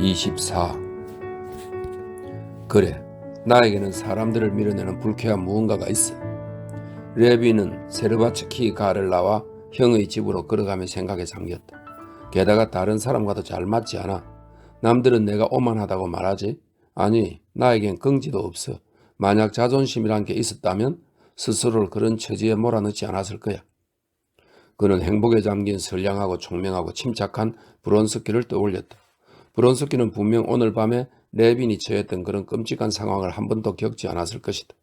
24. 그래, 나에게는 사람들을 밀어내는 불쾌한 무언가가 있어. 레비는 세르바츠키 가를 나와 형의 집으로 걸어가며 생각에 잠겼다. 게다가 다른 사람과도 잘 맞지 않아. 남들은 내가 오만하다고 말하지. 아니, 나에겐 긍지도 없어. 만약 자존심이란 게 있었다면 스스로를 그런 처지에 몰아넣지 않았을 거야. 그는 행복에 잠긴 선량하고 총명하고 침착한 브론스키를 떠올렸다. 브론스키는 분명 오늘 밤에 레빈이 처했던 그런 끔찍한 상황을 한 번도 겪지 않았을 것이다.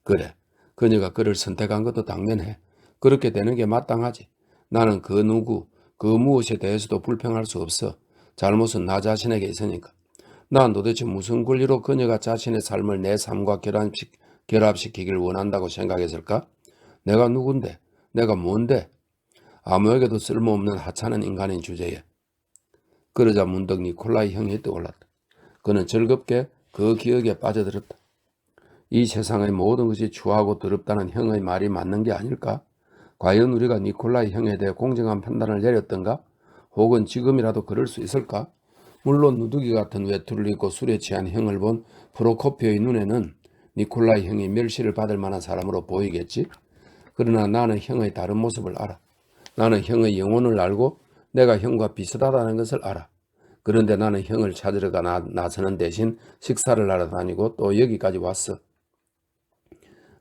그래, 그녀가 그를 선택한 것도 당연해. 그렇게 되는 게 마땅하지. 나는 그 누구, 그 무엇에 대해서도 불평할 수 없어. 잘못은 나 자신에게 있으니까. 난 도대체 무슨 권리로 그녀가 자신의 삶을 내 삶과 결합시키길 원한다고 생각했을까? 내가 누군데? 내가 뭔데? 아무에게도 쓸모없는 하찮은 인간인 주제에. 그러자 문득 니콜라이 형이 떠올랐다. 그는 즐겁게 그 기억에 빠져들었다. 이 세상의 모든 것이 추하고 더럽다는 형의 말이 맞는 게 아닐까? 과연 우리가 니콜라이 형에 대해 공정한 판단을 내렸던가? 혹은 지금이라도 그럴 수 있을까? 물론 누더기 같은 외투를 입고 술에 취한 형을 본 프로코피오의 눈에는 니콜라이 형이 멸시를 받을 만한 사람으로 보이겠지? 그러나 나는 형의 다른 모습을 알아. 나는 형의 영혼을 알고 내가 형과 비슷하다는 것을 알아. 그런데 나는 형을 찾으러 나서는 대신 식사를 하러 다니고 또 여기까지 왔어.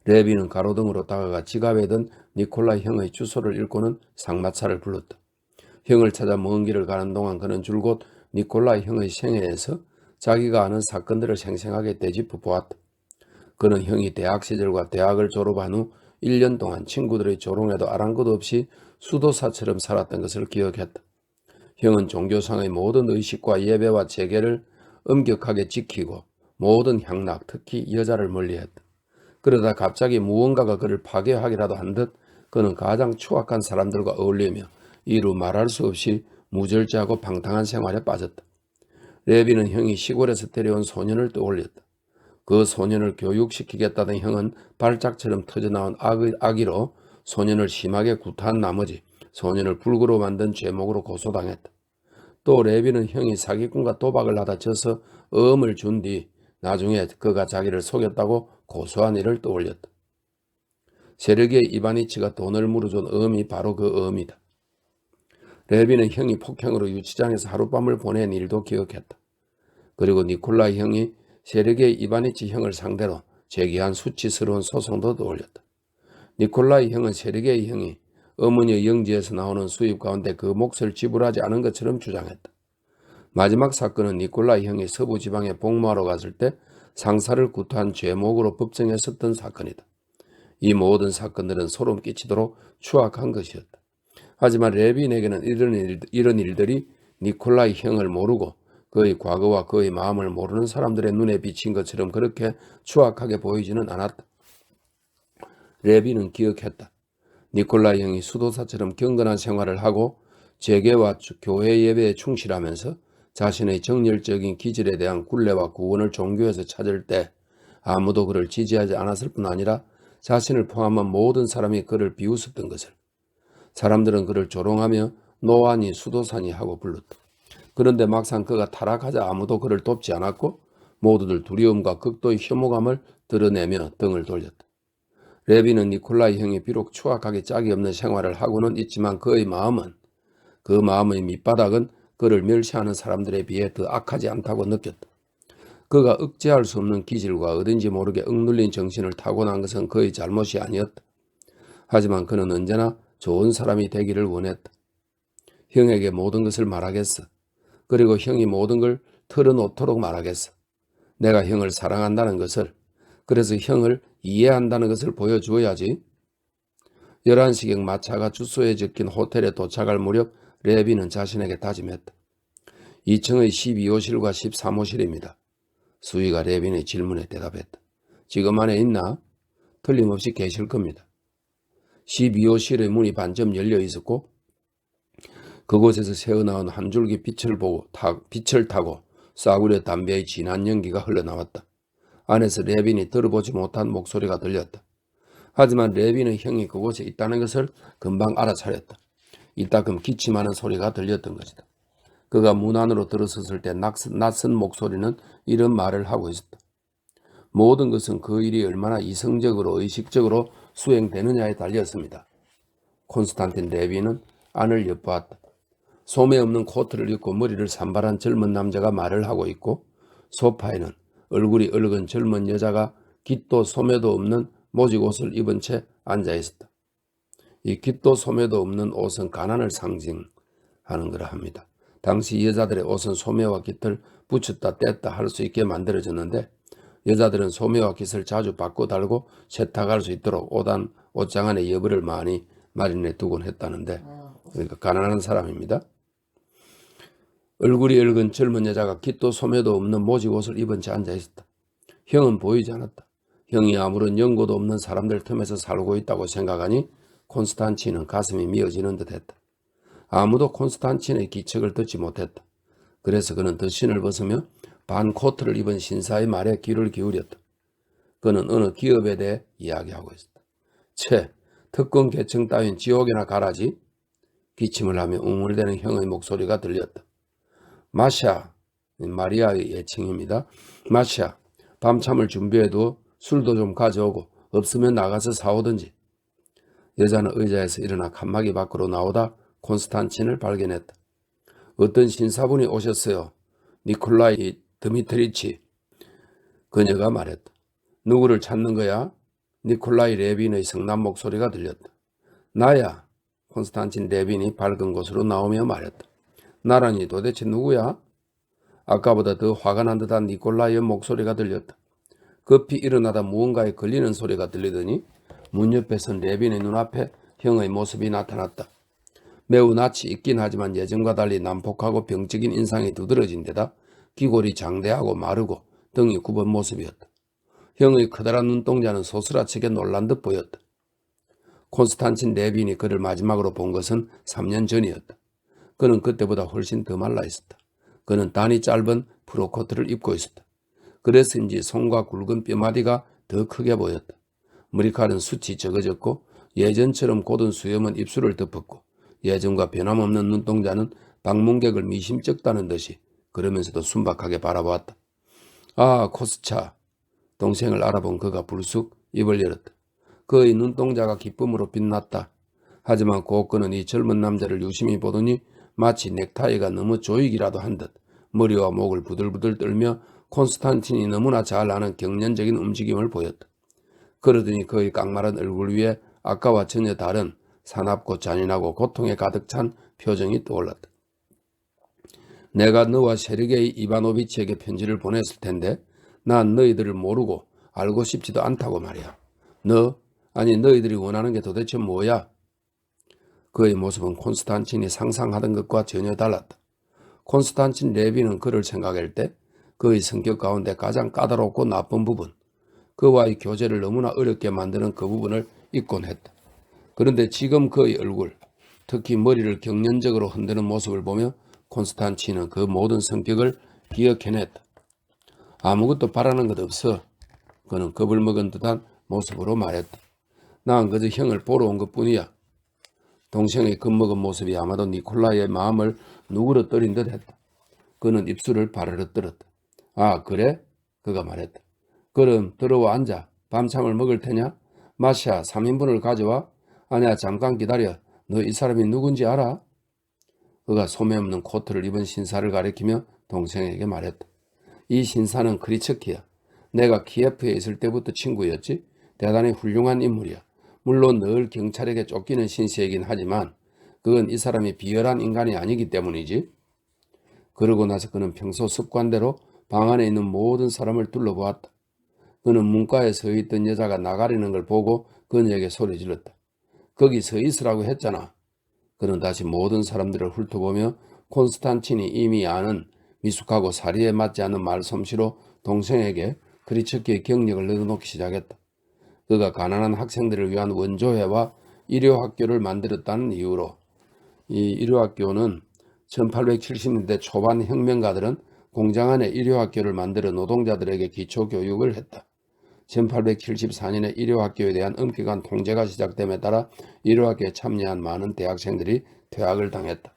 레비는 가로등으로 다가가 지갑에 든 니콜라이 형의 주소를 읽고는 상마차를 불렀다. 형을 찾아 먼 길을 가는 동안 그는 줄곧 니콜라이 형의 생애에서 자기가 아는 사건들을 생생하게 되짚어 보았다. 그는 형이 대학 시절과 대학을 졸업한 후 1년 동안 친구들의 조롱에도 아랑곳 없이 수도사처럼 살았던 것을 기억했다. 형은 종교상의 모든 의식과 예배와 재계를 엄격하게 지키고 모든 향락, 특히 여자를 멀리했다. 그러다 갑자기 무언가가 그를 파괴하기라도 한 듯 그는 가장 추악한 사람들과 어울리며 이루 말할 수 없이 무절제하고 방탕한 생활에 빠졌다. 레비는 형이 시골에서 데려온 소년을 떠올렸다. 그 소년을 교육시키겠다던 형은 발작처럼 터져나온 악의로 소년을 심하게 구타한 나머지 소년을 불구로 만든 죄목으로 고소당했다. 또 레비는 형이 사기꾼과 도박을 하다 져서 어음을 준 뒤 나중에 그가 자기를 속였다고 고소한 일을 떠올렸다. 세르게이 이바니치가 돈을 물어준 어음이 바로 그 어음이다. 레비는 형이 폭행으로 유치장에서 하룻밤을 보낸 일도 기억했다. 그리고 니콜라이 형이 세르게이 이바니치 형을 상대로 제기한 수치스러운 소송도 떠올렸다. 니콜라이 형은 세르게이 형이 어머니의 영지에서 나오는 수입 가운데 그 몫을 지불하지 않은 것처럼 주장했다. 마지막 사건은 니콜라이 형이 서부 지방에 복무하러 갔을 때 상사를 구타한 죄목으로 법정에 섰던 사건이다. 이 모든 사건들은 소름 끼치도록 추악한 것이었다. 하지만 레빈에게는 이런 일들이 니콜라이 형을 모르고 그의 과거와 그의 마음을 모르는 사람들의 눈에 비친 것처럼 그렇게 추악하게 보이지는 않았다. 레빈은 기억했다. 니콜라이 형이 수도사처럼 경건한 생활을 하고 재계와 교회 예배에 충실하면서 자신의 정열적인 기질에 대한 굴레와 구원을 종교에서 찾을 때 아무도 그를 지지하지 않았을 뿐 아니라 자신을 포함한 모든 사람이 그를 비웃었던 것을. 사람들은 그를 조롱하며 노아니 수도사니 하고 불렀다. 그런데 막상 그가 타락하자 아무도 그를 돕지 않았고 모두들 두려움과 극도의 혐오감을 드러내며 등을 돌렸다. 레비는 니콜라이 형이 비록 추악하게 짝이 없는 생활을 하고는 있지만 그 마음의 밑바닥은 그를 멸시하는 사람들에 비해 더 악하지 않다고 느꼈다. 그가 억제할 수 없는 기질과 어딘지 모르게 억눌린 정신을 타고난 것은 그의 잘못이 아니었다. 하지만 그는 언제나 좋은 사람이 되기를 원했다. 형에게 모든 것을 말하겠어. 그리고 형이 모든 걸 털어놓도록 말하겠어. 내가 형을 사랑한다는 것을, 그래서 형을 이해한다는 것을 보여주어야지. 11시경 마차가 주소에 적힌 호텔에 도착할 무렵 레비는 자신에게 다짐했다. 2층의 12호실과 13호실입니다. 수위가 레빈의 질문에 대답했다. 지금 안에 있나? 틀림없이 계실 겁니다. 12호실의 문이 반쯤 열려 있었고 그곳에서 새어나온 한 줄기 빛을 타고 싸구려 담배의 진한 연기가 흘러나왔다. 안에서 레빈이 들어보지 못한 목소리가 들렸다. 하지만 레빈은 형이 그곳에 있다는 것을 금방 알아차렸다. 이따금 기침하는 소리가 들렸던 것이다. 그가 문 안으로 들어섰을 때 낯선 목소리는 이런 말을 하고 있었다. 모든 것은 그 일이 얼마나 이성적으로 의식적으로 수행되느냐에 달렸습니다. 콘스탄틴 레비는 안을 엿보았다. 소매 없는 코트를 입고 머리를 산발한 젊은 남자가 말을 하고 있고 소파에는 얼굴이 얼건 젊은 여자가 깃도 소매도 없는 모직 옷을 입은 채 앉아 있었다. 이 깃도 소매도 없는 옷은 가난을 상징하는 거라 합니다. 당시 여자들의 옷은 소매와 깃을 붙였다 뗐다 할 수 있게 만들어졌는데 여자들은 소매와 깃을 자주 바꿔 달고 세탁할 수 있도록 옷장 안에 여벌을 많이 마련해 두곤 했다는데, 그러니까 가난한 사람입니다. 얼굴이 붉은 젊은 여자가 깃도 소매도 없는 모직 옷을 입은 채 앉아 있었다. 형은 보이지 않았다. 형이 아무런 연고도 없는 사람들 틈에서 살고 있다고 생각하니 콘스탄틴은 가슴이 미어지는 듯했다. 아무도 콘스탄틴의 기척을 듣지 못했다. 그래서 그는 덧신을 벗으며 반 코트를 입은 신사의 말에 귀를 기울였다. 그는 어느 기업에 대해 이야기하고 있었다. 채, 특권 계층 따윈 지옥이나 가라지. 기침을 하며 웅울대는 형의 목소리가 들렸다. 마샤, 마리아의 애칭입니다. 마샤, 밤참을 준비해도 술도 좀 가져오고 없으면 나가서 사오든지. 여자는 의자에서 일어나 칸막이 밖으로 나오다 콘스탄틴을 발견했다. 어떤 신사분이 오셨어요. 니콜라이 드미트리치. 그녀가 말했다. 누구를 찾는 거야? 니콜라이 레빈의 성난 목소리가 들렸다. 나야. 콘스탄틴 레빈이 밝은 곳으로 나오며 말했다. 나라니 도대체 누구야? 아까보다 더 화가 난 듯한 니콜라이의 목소리가 들렸다. 급히 일어나다 무언가에 걸리는 소리가 들리더니 문 옆에 선 레빈의 눈앞에 형의 모습이 나타났다. 매우 낯이 있긴 하지만 예전과 달리 난폭하고 병적인 인상이 두드러진 데다 귀골이 장대하고 마르고 등이 굽은 모습이었다. 형의 커다란 눈동자는 소스라치게 놀란 듯 보였다. 콘스탄틴 레빈이 그를 마지막으로 본 것은 3년 전이었다. 그는 그때보다 훨씬 더 말라 있었다. 그는 단이 짧은 프로코트를 입고 있었다. 그래서인지 손과 굵은 뼈마디가 더 크게 보였다. 머리칼은 숱이 적어졌고 예전처럼 곧은 수염은 입술을 덮었고 예전과 변함없는 눈동자는 방문객을 미심쩍다는 듯이 그러면서도 순박하게 바라보았다. 아, 코스차. 동생을 알아본 그가 불쑥 입을 열었다. 그의 눈동자가 기쁨으로 빛났다. 하지만 곧 그는 이 젊은 남자를 유심히 보더니 마치 넥타이가 너무 조이기라도 한 듯 머리와 목을 부들부들 떨며 콘스탄틴이 너무나 잘 아는 경련적인 움직임을 보였다. 그러더니 그의 깡마른 얼굴 위에 아까와 전혀 다른 사납고 잔인하고 고통에 가득 찬 표정이 떠올랐다. 내가 너와 세르게이 이바노비치에게 편지를 보냈을 텐데 난 너희들을 모르고 알고 싶지도 않다고 말이야. 너희들이 원하는 게 도대체 뭐야? 그의 모습은 콘스탄틴이 상상하던 것과 전혀 달랐다. 콘스탄틴 레비는 그를 생각할 때 그의 성격 가운데 가장 까다롭고 나쁜 부분, 그와의 교제를 너무나 어렵게 만드는 그 부분을 잊곤 했다. 그런데 지금 그의 얼굴, 특히 머리를 경련적으로 흔드는 모습을 보며 콘스탄틴은 그 모든 성격을 기억해냈다. 아무것도 바라는 것 없어. 그는 겁을 먹은 듯한 모습으로 말했다. 난 그저 형을 보러 온 것뿐이야. 동생의 겁먹은 모습이 아마도 니콜라이의 마음을 누그러뜨린 듯 했다. 그는 입술을 바르르 떨었다. 아, 그래? 그가 말했다. 그럼 들어와 앉아. 밤참을 먹을 테냐? 마샤, 3인분을 가져와. 아니야, 잠깐 기다려. 너 이 사람이 누군지 알아? 그가 소매 없는 코트를 입은 신사를 가리키며 동생에게 말했다. 이 신사는 크리처키야. 내가 키예프에 있을 때부터 친구였지. 대단히 훌륭한 인물이야. 물론 늘 경찰에게 쫓기는 신세이긴 하지만 그건 이 사람이 비열한 인간이 아니기 때문이지. 그러고 나서 그는 평소 습관대로 방 안에 있는 모든 사람을 둘러보았다. 그는 문가에 서 있던 여자가 나가려는 걸 보고 그녀에게 소리 질렀다. 거기 서 있으라고 했잖아. 그는 다시 모든 사람들을 훑어보며 콘스탄틴이 이미 아는 미숙하고 사리에 맞지 않는 말솜씨로 동생에게 크리처키의 경력을 내놓기 시작했다. 그가 가난한 학생들을 위한 원조회와 일요학교를 만들었다는 이유로, 이 일요학교는 1870년대 초반 혁명가들은 공장 안에 일요학교를 만들어 노동자들에게 기초교육을 했다. 1874년에 일요학교에 대한 엄격한 통제가 시작됨에 따라 일요학교에 참여한 많은 대학생들이 퇴학을 당했다.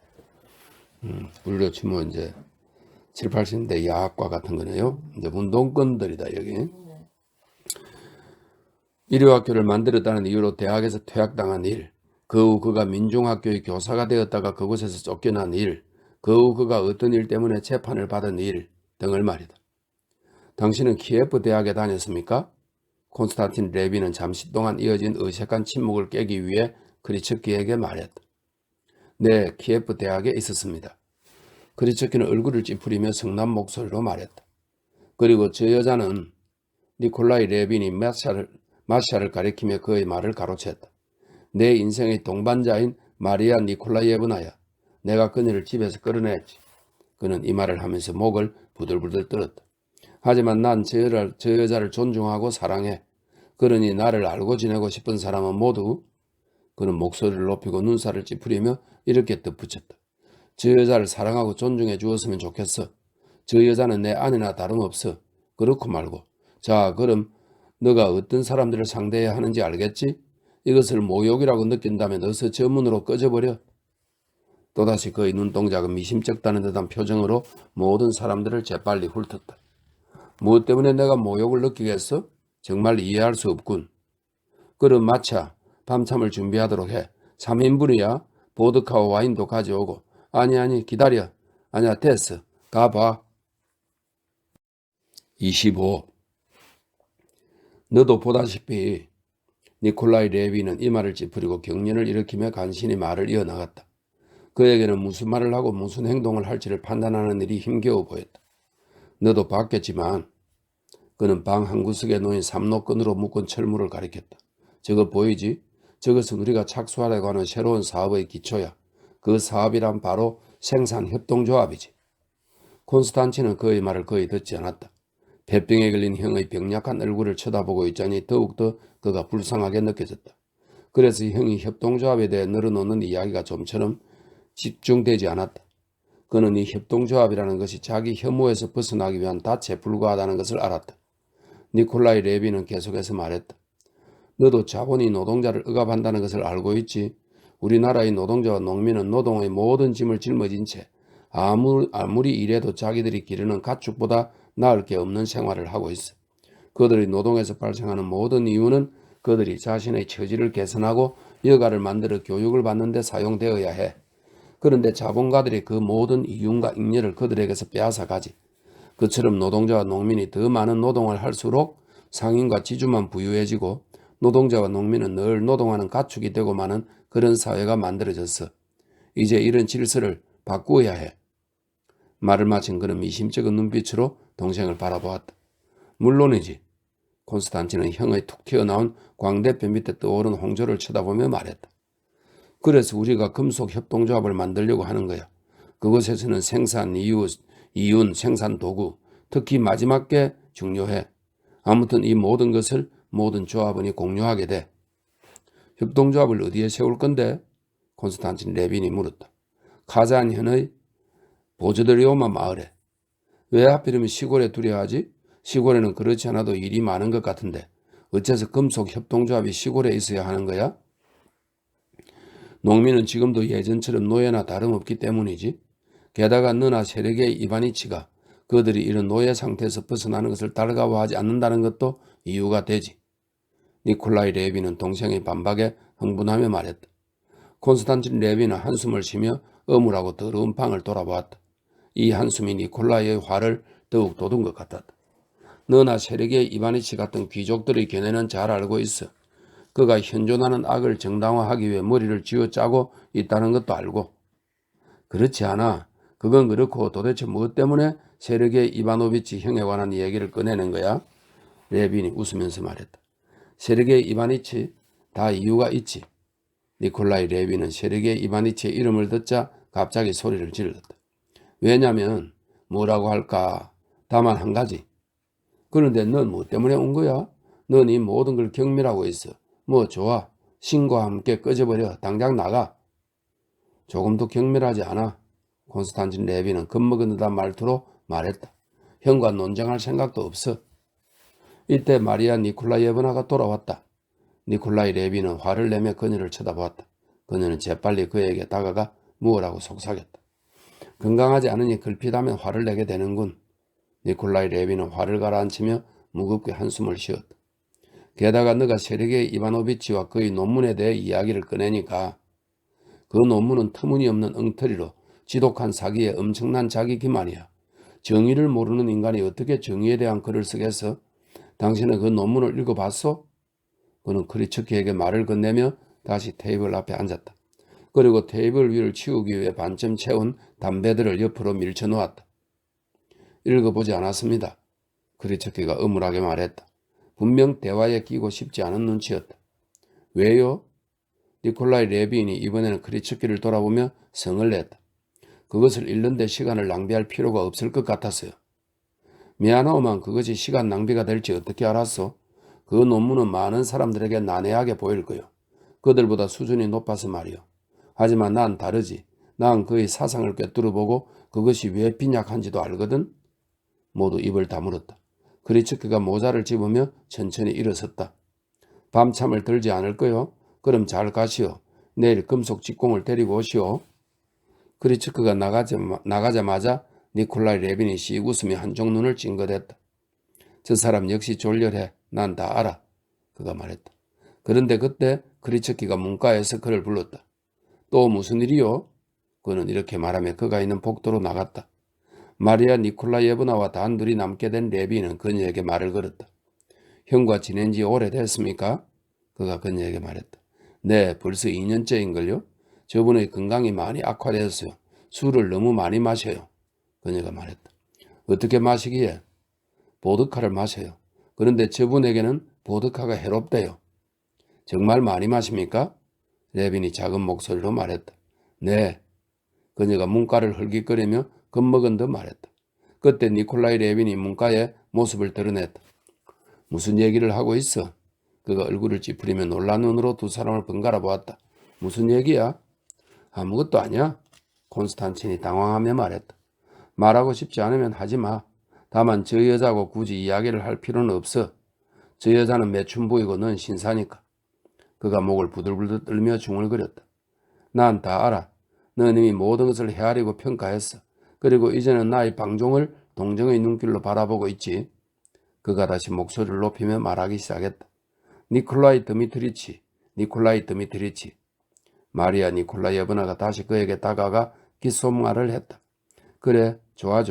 우리로 치면 이제 7, 80년대 야학과 같은 거네요. 이제 운동권들이다 여기. 일요학교를 만들었다는 이유로 대학에서 퇴학당한 일, 그 후 그가 민중학교의 교사가 되었다가 그곳에서 쫓겨난 일, 그 후 그가 어떤 일 때문에 재판을 받은 일 등을 말이다. 당신은 키예프 대학에 다녔습니까? 콘스탄틴 레비는 잠시 동안 이어진 어색한 침묵을 깨기 위해 크리츠키에게 말했다. 네, 키예프 대학에 있었습니다. 크리츠키는 얼굴을 찌푸리며 성난 목소리로 말했다. 그리고 저 여자는 니콜라이 레빈이 마샤를 가리키며 그의 말을 가로챘다. 내 인생의 동반자인 마리아 니콜라이에브나야. 내가 그녀를 집에서 끌어냈지. 그는 이 말을 하면서 목을 부들부들 떨었다. 하지만 난 저 여자를 존중하고 사랑해. 그러니 나를 알고 지내고 싶은 사람은 모두. 그는 목소리를 높이고 눈살을 찌푸리며 이렇게 덧붙였다. 저 여자를 사랑하고 존중해 주었으면 좋겠어. 저 여자는 내 아내나 다름없어. 그렇고 말고. 자, 그럼 너가 어떤 사람들을 상대해야 하는지 알겠지? 이것을 모욕이라고 느낀다면 어서 저 문으로 꺼져버려. 또다시 그의 눈동작은 미심쩍다는 듯한 표정으로 모든 사람들을 재빨리 훑었다. 무엇 때문에 내가 모욕을 느끼겠어? 정말 이해할 수 없군. 그럼 마차, 밤참을 준비하도록 해. 3인분이야. 보드카와 와인도 가져오고. 아니 기다려. 아니야 됐어. 가봐. 25. 너도 보다시피 니콜라이 레비는 이 말을 찌푸리고 경련을 일으키며 간신히 말을 이어나갔다. 그에게는 무슨 말을 하고 무슨 행동을 할지를 판단하는 일이 힘겨워 보였다. 너도 봤겠지만 그는 방 한구석에 놓인 삼로끈으로 묶은 철물을 가리켰다. 저거 보이지? 저것은 우리가 착수하려고 하는 새로운 사업의 기초야. 그 사업이란 바로 생산협동조합이지. 콘스탄틴은 그의 말을 거의 듣지 않았다. 폐병에 걸린 형의 병약한 얼굴을 쳐다보고 있자니 더욱더 그가 불쌍하게 느껴졌다. 그래서 형이 협동조합에 대해 늘어놓는 이야기가 좀처럼 집중되지 않았다. 그는 이 협동조합이라는 것이 자기 혐오에서 벗어나기 위한 닻에 불과하다는 것을 알았다. 니콜라이 레비는 계속해서 말했다. 너도 자본이 노동자를 억압한다는 것을 알고 있지. 우리나라의 노동자와 농민은 노동의 모든 짐을 짊어진 채 아무리 일해도 자기들이 기르는 가축보다 나을 게 없는 생활을 하고 있어. 그들의 노동에서 발생하는 모든 이유는 그들이 자신의 처지를 개선하고 여가를 만들어 교육을 받는 데 사용되어야 해. 그런데 자본가들이 그 모든 이윤과 잉여를 그들에게서 빼앗아가지. 그처럼 노동자와 농민이 더 많은 노동을 할수록 상인과 지주만 부유해지고 노동자와 농민은 늘 노동하는 가축이 되고 마는 그런 사회가 만들어졌어. 이제 이런 질서를 바꾸어야 해. 말을 마친 그는 미심쩍은 눈빛으로 동생을 바라보았다. 물론이지. 콘스탄틴은 형의 툭 튀어나온 광대뼈 밑에 떠오른 홍조를 쳐다보며 말했다. 그래서 우리가 금속 협동조합을 만들려고 하는 거야. 그곳에서는 생산 이윤, 생산 도구, 특히 마지막 게 중요해. 아무튼 이 모든 것을 모든 조합원이 공유하게 돼. 협동조합을 어디에 세울 건데? 콘스탄틴 레빈이 물었다. 카잔현의 보즈드리오마 마을에. 왜 하필이면 시골에 두려 하지? 시골에는 그렇지 않아도 일이 많은 것 같은데 어째서 금속 협동조합이 시골에 있어야 하는 거야? 농민은 지금도 예전처럼 노예나 다름없기 때문이지. 게다가 너나 세력의 이바니치가 그들이 이런 노예 상태에서 벗어나는 것을 달가워하지 않는다는 것도 이유가 되지. 니콜라이 레비는 동생의 반박에 흥분하며 말했다. 콘스탄틴 레비는 한숨을 쉬며 어물하고 더러운 방을 돌아보았다. 이 한숨이 니콜라이의 화를 더욱 돋운 것 같았다. 너나 세력의 이바니치 같은 귀족들의 견해는 잘 알고 있어. 그가 현존하는 악을 정당화하기 위해 머리를 쥐어짜고 있다는 것도 알고. 그렇지 않아. 그건 그렇고 도대체 무엇 때문에 세르게이 이바노비치 형에 관한 얘기를 꺼내는 거야? 레빈이 웃으면서 말했다. 세르게이 이바니치 다 이유가 있지. 니콜라이 레빈은 세르게이 이바니치의 이름을 듣자 갑자기 소리를 질렀다. 왜냐면 뭐라고 할까? 다만 한 가지. 그런데 넌 뭐 때문에 온 거야? 넌 이 모든 걸 경멸하고 있어. 뭐 좋아. 신과 함께 꺼져버려. 당장 나가. 조금도 경멸하지 않아. 콘스탄틴 레비는 겁먹은 듯한 말투로 말했다. 형과 논쟁할 생각도 없어. 이때 마리아 니콜라이에브나가 돌아왔다. 니콜라이 레비는 화를 내며 그녀를 쳐다보았다. 그녀는 재빨리 그에게 다가가 무엇라고 속삭였다. 건강하지 않으니 걸핏하면 화를 내게 되는군. 니콜라이 레비는 화를 가라앉히며 무겁게 한숨을 쉬었다. 게다가 너가 세르게이 이바노비치와 그의 논문에 대해 이야기를 꺼내니까 그 논문은 터무니없는 엉터리로 지독한 사기에 엄청난 자기 기만이야. 정의를 모르는 인간이 어떻게 정의에 대한 글을 쓰겠어? 당신은 그 논문을 읽어봤소? 그는 크리츠키에게 말을 건네며 다시 테이블 앞에 앉았다. 그리고 테이블 위를 치우기 위해 반쯤 채운 담배들을 옆으로 밀쳐놓았다. 읽어보지 않았습니다. 크리츠키가 음울하게 말했다. 분명 대화에 끼고 싶지 않은 눈치였다. 왜요? 니콜라이 레빈이 이번에는 크리츠키를 돌아보며 성을 냈다. 그것을 읽는데 시간을 낭비할 필요가 없을 것 같았어요. 미안하오만 그것이 시간 낭비가 될지 어떻게 알았어? 그 논문은 많은 사람들에게 난해하게 보일 거요. 그들보다 수준이 높아서 말이요. 하지만 난 다르지. 난 그의 사상을 꿰뚫어보고 그것이 왜 빈약한지도 알거든. 모두 입을 다물었다. 크리츠키가 모자를 집으며 천천히 일어섰다. 밤참을 들지 않을 거요. 그럼 잘 가시오. 내일 금속 직공을 데리고 오시오. 크리츠크가 나가자마자 니콜라이 레빈이 씩 웃으며 한쪽 눈을 찡긋했다. 저 사람 역시 졸렬해. 난 다 알아. 그가 말했다. 그런데 그때 크리츠키가 문과에서 그를 불렀다. 또 무슨 일이요? 그는 이렇게 말하며 그가 있는 복도로 나갔다. 마리아 니콜라예브나와 단둘이 남게 된 레비는 그녀에게 말을 걸었다. 형과 지낸 지 오래됐습니까? 그가 그녀에게 말했다. 네, 벌써 2년째인걸요? 저분의 건강이 많이 악화되었어요. 술을 너무 많이 마셔요. 그녀가 말했다. 어떻게 마시기에? 보드카를 마셔요. 그런데 저분에게는 보드카가 해롭대요. 정말 많이 마십니까? 레빈이 작은 목소리로 말했다. 네. 그녀가 문가를 흘깃거리며 겁먹은 듯 말했다. 그때 니콜라이 레빈이 문가에 모습을 드러냈다. 무슨 얘기를 하고 있어? 그가 얼굴을 찌푸리며 놀란 눈으로 두 사람을 번갈아 보았다. 무슨 얘기야? 아무것도 아니야. 콘스탄틴이 당황하며 말했다. 말하고 싶지 않으면 하지 마. 다만 저 여자하고 굳이 이야기를 할 필요는 없어. 저 여자는 매춘 부이고 넌 신사니까. 그가 목을 부들부들 떨며 중얼거렸다. 난 다 알아. 넌 이미 모든 것을 헤아리고 평가했어. 그리고 이제는 나의 방종을 동정의 눈길로 바라보고 있지. 그가 다시 목소리를 높이며 말하기 시작했다. 니콜라이 드미트리치. 마리아 니콜라예브나가 다시 그에게 다가가 귓속말을 했다. 그래, 좋아.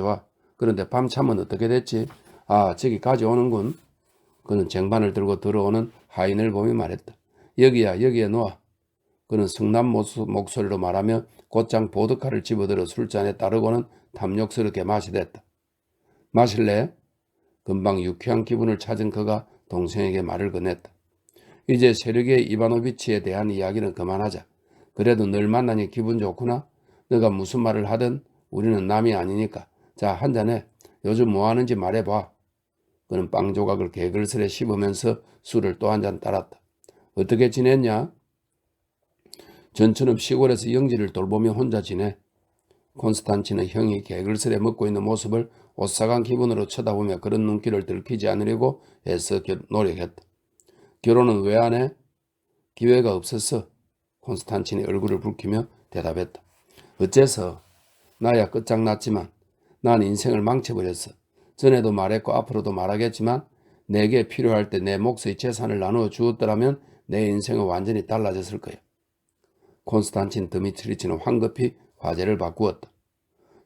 그런데 밤참은 어떻게 됐지? 아, 저기 가져오는군. 그는 쟁반을 들고 들어오는 하인을 보며 말했다. 여기에 놓아. 그는 성난 목소리로 말하며 곧장 보드카를 집어들어 술잔에 따르고는 탐욕스럽게 마시댔다. 마실래? 금방 유쾌한 기분을 찾은 그가 동생에게 말을 건넸다. 이제 세르게이 이바노비치에 대한 이야기는 그만하자. 그래도 늘 만나니 기분 좋구나. 너가 무슨 말을 하든 우리는 남이 아니니까. 자, 한잔해. 요즘 뭐 하는지 말해봐. 그는 빵 조각을 개글스레 씹으면서 술을 또 한 잔 따랐다. 어떻게 지냈냐? 전처럼 시골에서 영지를 돌보며 혼자 지내. 콘스탄티는 형이 개글스레 먹고 있는 모습을 오싹한 기분으로 쳐다보며 그런 눈길을 들키지 않으려고 애써 노력했다. 결혼은 왜 안 해? 기회가 없었어. 콘스탄틴이 얼굴을 붉히며 대답했다. 어째서? 나야 끝장났지만 난 인생을 망쳐버렸어. 전에도 말했고 앞으로도 말하겠지만 내게 필요할 때 내 몫의 재산을 나누어 주었더라면 내 인생은 완전히 달라졌을 거야. 콘스탄틴 드미트리치는 황급히 화제를 바꾸었다.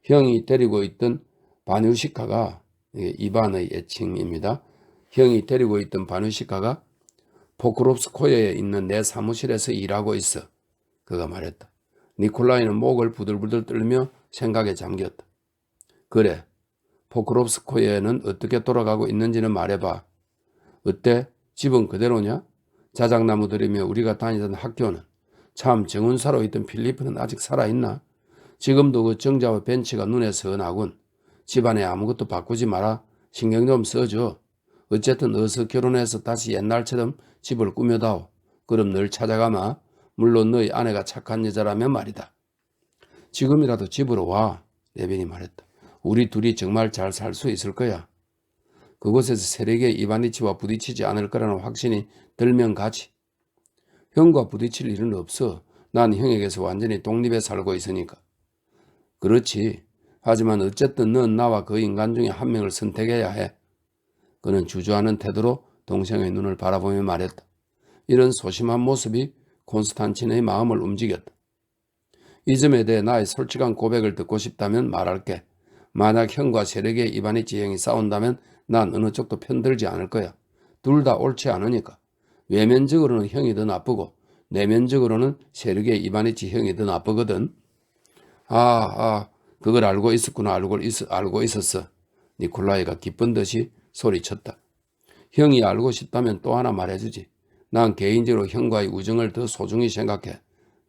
형이 데리고 있던 바누시카가, 이반의 애칭입니다. 형이 데리고 있던 바누시카가 포크롭스코어에 있는 내 사무실에서 일하고 있어. 그가 말했다. 니콜라이는 목을 부들부들 떨며 생각에 잠겼다. 그래, 포크롭스코어에는 어떻게 돌아가고 있는지는 말해봐. 어때? 집은 그대로냐? 자작나무들이며 우리가 다니던 학교는? 참 정운사로 있던 필리프는 아직 살아있나? 지금도 그 정자와 벤치가 눈에 선하군. 집안에 아무것도 바꾸지 마라. 신경 좀 써줘. 어쨌든 어서 결혼해서 다시 옛날처럼 집을 꾸며다오. 그럼 널 찾아가마. 물론 너희 아내가 착한 여자라면 말이다. 지금이라도 집으로 와. 레빈이 말했다. 우리 둘이 정말 잘 살 수 있을 거야. 그곳에서 세르게이 이바니치와 부딪히지 않을 거라는 확신이 들면 가지. 형과 부딪힐 일은 없어. 난 형에게서 완전히 독립해 살고 있으니까. 그렇지. 하지만 어쨌든 넌 나와 그 인간 중에 한 명을 선택해야 해. 그는 주저하는 태도로 동생의 눈을 바라보며 말했다. 이런 소심한 모습이 콘스탄틴의 마음을 움직였다. 이 점에 대해 나의 솔직한 고백을 듣고 싶다면 말할게. 만약 형과 세력의 이바니치 형이 싸운다면 난 어느 쪽도 편들지 않을 거야. 둘 다 옳지 않으니까. 외면적으로는 형이 더 나쁘고 내면적으로는 세력의 이바니치 형이 더 나쁘거든. 그걸 알고 있었구나. 알고 있었어. 니콜라이가 기쁜 듯이 소리쳤다. 형이 알고 싶다면 또 하나 말해주지. 난 개인적으로 형과의 우정을 더 소중히 생각해.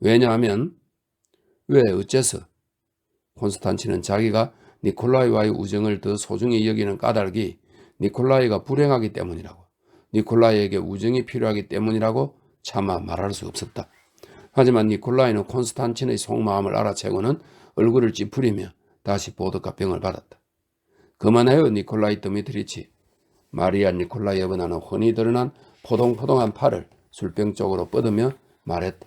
왜냐하면 왜 어째서? 콘스탄틴은 자기가 니콜라이와의 우정을 더 소중히 여기는 까닭이 니콜라이가 불행하기 때문이라고, 니콜라이에게 우정이 필요하기 때문이라고 차마 말할 수 없었다. 하지만 니콜라이는 콘스탄틴의 속마음을 알아채고는 얼굴을 찌푸리며 다시 보드카 병을 받았다. 그만해요, 니콜라이 드미트리치. 마리아 니콜라이예브나는 훤히 드러난 포동포동한 팔을 술병 쪽으로 뻗으며 말했다.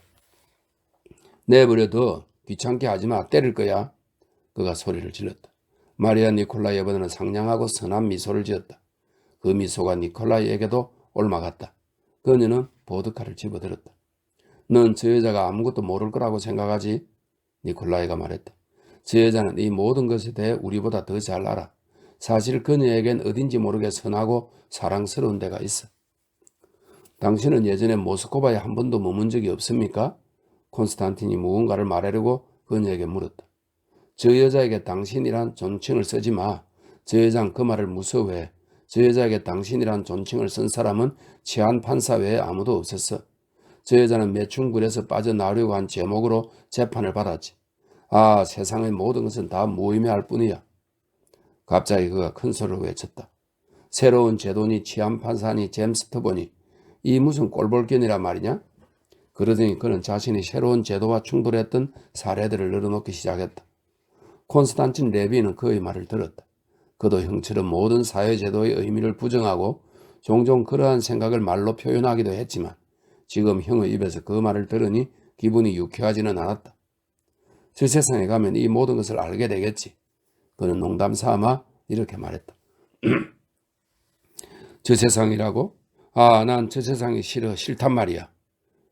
내버려둬. 귀찮게 하지마. 때릴 거야. 그가 소리를 질렀다. 마리아 니콜라이예브나는 상냥하고 선한 미소를 지었다. 그 미소가 니콜라이에게도 옮아갔다. 그녀는 보드카를 집어들었다. 넌 저 여자가 아무것도 모를 거라고 생각하지? 니콜라이가 말했다. 저 여자는 이 모든 것에 대해 우리보다 더 잘 알아. 사실 그녀에겐 어딘지 모르게 선하고 사랑스러운 데가 있어. 당신은 예전에 모스크바에 한 번도 머문 적이 없습니까? 콘스탄틴이 무언가를 말하려고 그녀에게 물었다. 저 여자에게 당신이란 존칭을 쓰지 마. 저 여자는 그 말을 무서워해. 저 여자에게 당신이란 존칭을 쓴 사람은 치안 판사 외에 아무도 없었어. 저 여자는 매춘굴에서 빠져나오려고 한 제목으로 재판을 받았지. 세상의 모든 것은 다 무의미할 뿐이야. 갑자기 그가 큰 소리로 외쳤다. 새로운 제도니 치안 판사니 잼스터보니 이 무슨 꼴볼견이라 말이냐? 그러더니 그는 자신이 새로운 제도와 충돌했던 사례들을 늘어놓기 시작했다. 콘스탄틴 레비는 그의 말을 들었다. 그도 형처럼 모든 사회제도의 의미를 부정하고 종종 그러한 생각을 말로 표현하기도 했지만 지금 형의 입에서 그 말을 들으니 기분이 유쾌하지는 않았다. 저 세상에 가면 이 모든 것을 알게 되겠지. 그는 농담 삼아 이렇게 말했다. 저 세상이라고? 난 저 세상이 싫단 말이야.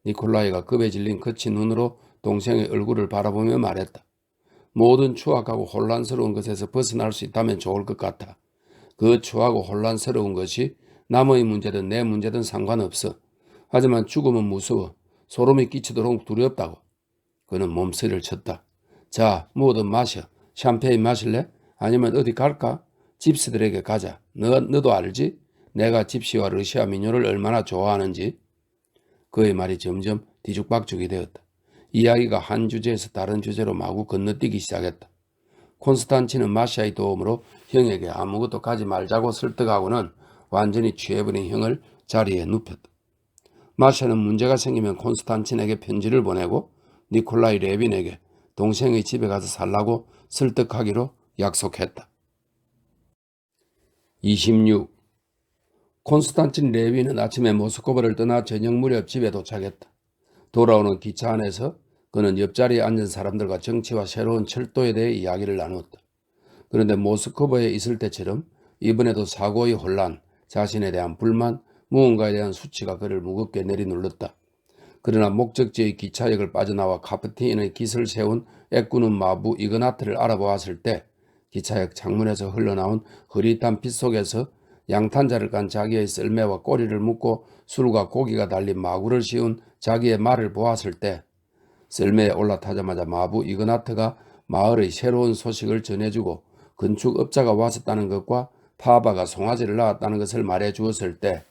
니콜라이가 급에 질린 거친 눈으로 동생의 얼굴을 바라보며 말했다. 모든 추악하고 혼란스러운 것에서 벗어날 수 있다면 좋을 것 같아. 그 추하고 혼란스러운 것이 남의 문제든 내 문제든 상관없어. 하지만 죽음은 무서워. 소름이 끼치도록 두렵다고. 그는 몸서리를 쳤다. 자, 뭐든 마셔. 샴페인 마실래? 아니면 어디 갈까? 집시들에게 가자. 너도 알지? 내가 집시와 러시아 민요를 얼마나 좋아하는지. 그의 말이 점점 뒤죽박죽이 되었다. 이야기가 한 주제에서 다른 주제로 마구 건너뛰기 시작했다. 콘스탄틴은 마샤의 도움으로 형에게 아무것도 가지 말자고 설득하고는 완전히 취해버린 형을 자리에 눕혔다. 마샤는 문제가 생기면 콘스탄틴에게 편지를 보내고 니콜라이 레빈에게 동생의 집에 가서 살라고 설득하기로 약속했다. 26. 콘스탄틴 레빈은 아침에 모스크바를 떠나 저녁 무렵 집에 도착했다. 돌아오는 기차 안에서 그는 옆자리에 앉은 사람들과 정치와 새로운 철도에 대해 이야기를 나누었다. 그런데 모스크바에 있을 때처럼 이번에도 사고의 혼란, 자신에 대한 불만, 무언가에 대한 수치가 그를 무겁게 내리눌렀다. 그러나 목적지의 기차역을 빠져나와 카프티인의 깃을 세운 애꾸는 마부 이그나트를 알아보았을 때 기차역 창문에서 흘러나온 흐릿한 빛 속에서 양탄자를 깐 자기의 썰매와 꼬리를 묶고 술과 고기가 달린 마구를 씌운 자기의 말을 보았을 때 썰매에 올라타자마자 마부 이그나트가 마을의 새로운 소식을 전해주고 건축업자가 왔었다는 것과 파바가 송아지를 낳았다는 것을 말해 주었을 때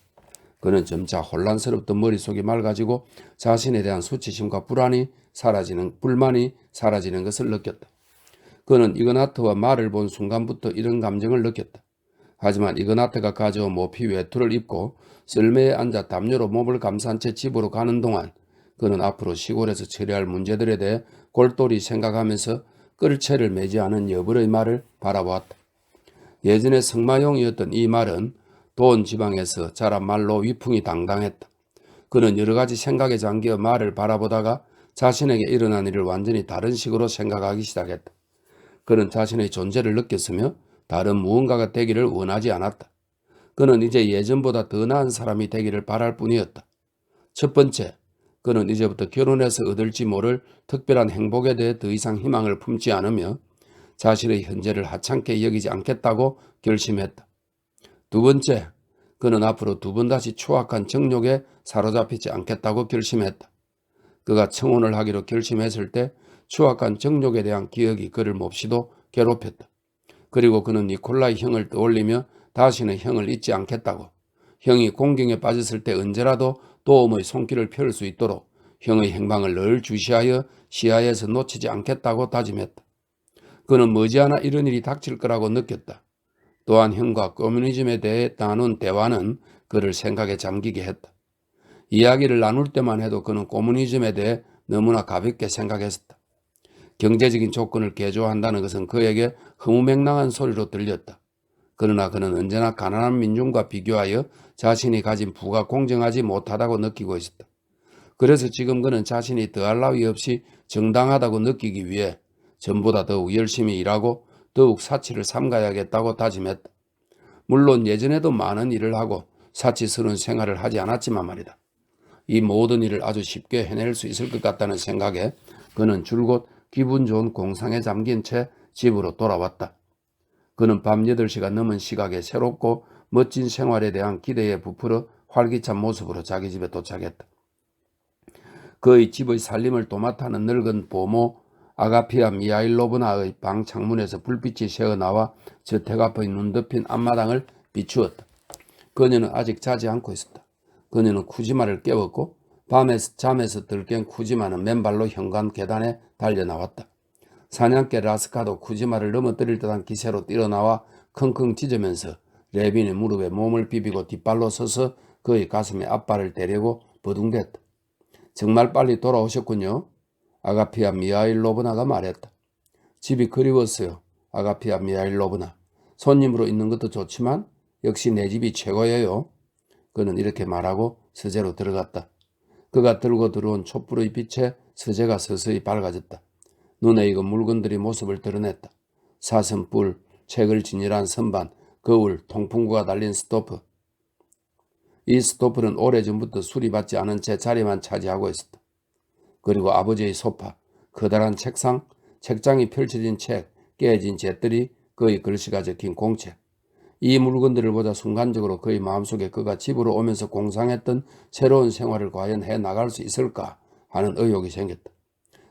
그는 점차 혼란스럽던 머릿속이 맑아지고 자신에 대한 수치심과 불만이 사라지는 것을 느꼈다. 그는 이그나트와 말을 본 순간부터 이런 감정을 느꼈다. 하지만 이그나트가 가져온 모피 외투를 입고 썰매에 앉아 담요로 몸을 감싼 채 집으로 가는 동안 그는 앞으로 시골에서 처리할 문제들에 대해 골똘히 생각하면서 끌채를 매지 않은 여벌의 말을 바라보았다. 예전에 승마용이었던 이 말은 돈 지방에서 자란 말로 위풍이 당당했다. 그는 여러 가지 생각에 잠겨 말을 바라보다가 자신에게 일어난 일을 완전히 다른 식으로 생각하기 시작했다. 그는 자신의 존재를 느꼈으며 다른 무언가가 되기를 원하지 않았다. 그는 이제 예전보다 더 나은 사람이 되기를 바랄 뿐이었다. 첫 번째, 그는 이제부터 결혼해서 얻을지 모를 특별한 행복에 대해 더 이상 희망을 품지 않으며 자신의 현재를 하찮게 여기지 않겠다고 결심했다. 두 번째, 그는 앞으로 두 번 다시 추악한 정욕에 사로잡히지 않겠다고 결심했다. 그가 청혼을 하기로 결심했을 때 추악한 정욕에 대한 기억이 그를 몹시도 괴롭혔다. 그리고 그는 니콜라이 형을 떠올리며 다시는 형을 잊지 않겠다고, 형이 공경에 빠졌을 때 언제라도 도움의 손길을 펼 수 있도록 형의 행방을 늘 주시하여 시야에서 놓치지 않겠다고 다짐했다. 그는 머지않아 이런 일이 닥칠 거라고 느꼈다. 또한 형과 커뮤니즘에 대해 나눈 대화는 그를 생각에 잠기게 했다. 이야기를 나눌 때만 해도 그는 커뮤니즘에 대해 너무나 가볍게 생각했었다. 경제적인 조건을 개조한다는 것은 그에게 허무맹랑한 소리로 들렸다. 그러나 그는 언제나 가난한 민중과 비교하여 자신이 가진 부가 공정하지 못하다고 느끼고 있었다. 그래서 지금 그는 자신이 더할 나위 없이 정당하다고 느끼기 위해 전보다 더욱 열심히 일하고 더욱 사치를 삼가야겠다고 다짐했다. 물론 예전에도 많은 일을 하고 사치스러운 생활을 하지 않았지만 말이다. 이 모든 일을 아주 쉽게 해낼 수 있을 것 같다는 생각에 그는 줄곧 기분 좋은 공상에 잠긴 채 집으로 돌아왔다. 그는 밤 8시가 넘은 시각에 새롭고 멋진 생활에 대한 기대에 부풀어 활기찬 모습으로 자기 집에 도착했다. 그의 집의 살림을 도맡아는 늙은 보모 아가피아 미하일로브나의 방 창문에서 불빛이 새어나와 저택 앞의 눈 덮인 앞마당을 비추었다. 그녀는 아직 자지 않고 있었다. 그녀는 쿠지마를 깨웠고 잠에서 들깬 쿠지마는 맨발로 현관 계단에 달려나왔다. 사냥개 라스카도 쿠지마를 넘어뜨릴 듯한 기세로 뛰어나와 킁킁 짖으면서 레빈의 무릎에 몸을 비비고 뒷발로 서서 그의 가슴에 앞발을 대려고 버둥댔다. 정말 빨리 돌아오셨군요. 아가피아 미하일로브나가 말했다. 집이 그리웠어요. 아가피아 미하일로브나. 손님으로 있는 것도 좋지만 역시 내 집이 최고예요. 그는 이렇게 말하고 서재로 들어갔다. 그가 들고 들어온 촛불의 빛에 서재가 서서히 밝아졌다. 눈에 익은 물건들이 모습을 드러냈다. 사슴뿔, 책을 진열한 선반, 거울, 통풍구가 달린 스토프. 이 스토프는 오래전부터 수리받지 않은 채 자리만 차지하고 있었다. 그리고 아버지의 소파, 커다란 책상, 책장이 펼쳐진 책, 깨진 잿들이, 그의 글씨가 적힌 공책. 이 물건들을 보자 순간적으로 그의 마음속에 그가 집으로 오면서 공상했던 새로운 생활을 과연 해나갈 수 있을까 하는 의욕이 생겼다.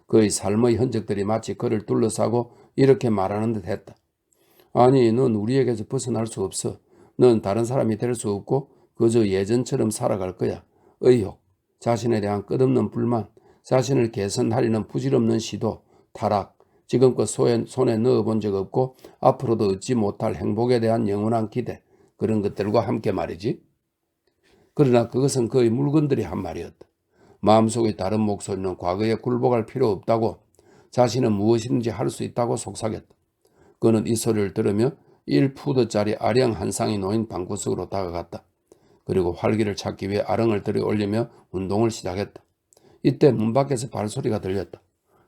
그의 삶의 흔적들이 마치 그를 둘러싸고 이렇게 말하는 듯 했다. 아니, 넌 우리에게서 벗어날 수 없어. 넌 다른 사람이 될 수 없고 그저 예전처럼 살아갈 거야. 의욕, 자신에 대한 끝없는 불만, 자신을 개선하려는 부질없는 시도, 타락, 지금껏 손에 넣어본 적 없고 앞으로도 얻지 못할 행복에 대한 영원한 기대, 그런 것들과 함께 말이지. 그러나 그것은 그의 물건들이 한 말이었다. 마음속의 다른 목소리는 과거에 굴복할 필요 없다고, 자신은 무엇이든지 할 수 있다고 속삭였다. 그는 이 소리를 들으며 1푸드짜리 아령 한 쌍이 놓인 방구석으로 다가갔다. 그리고 활기를 찾기 위해 아령을 들여 올리며 운동을 시작했다. 이때 문 밖에서 발소리가 들렸다.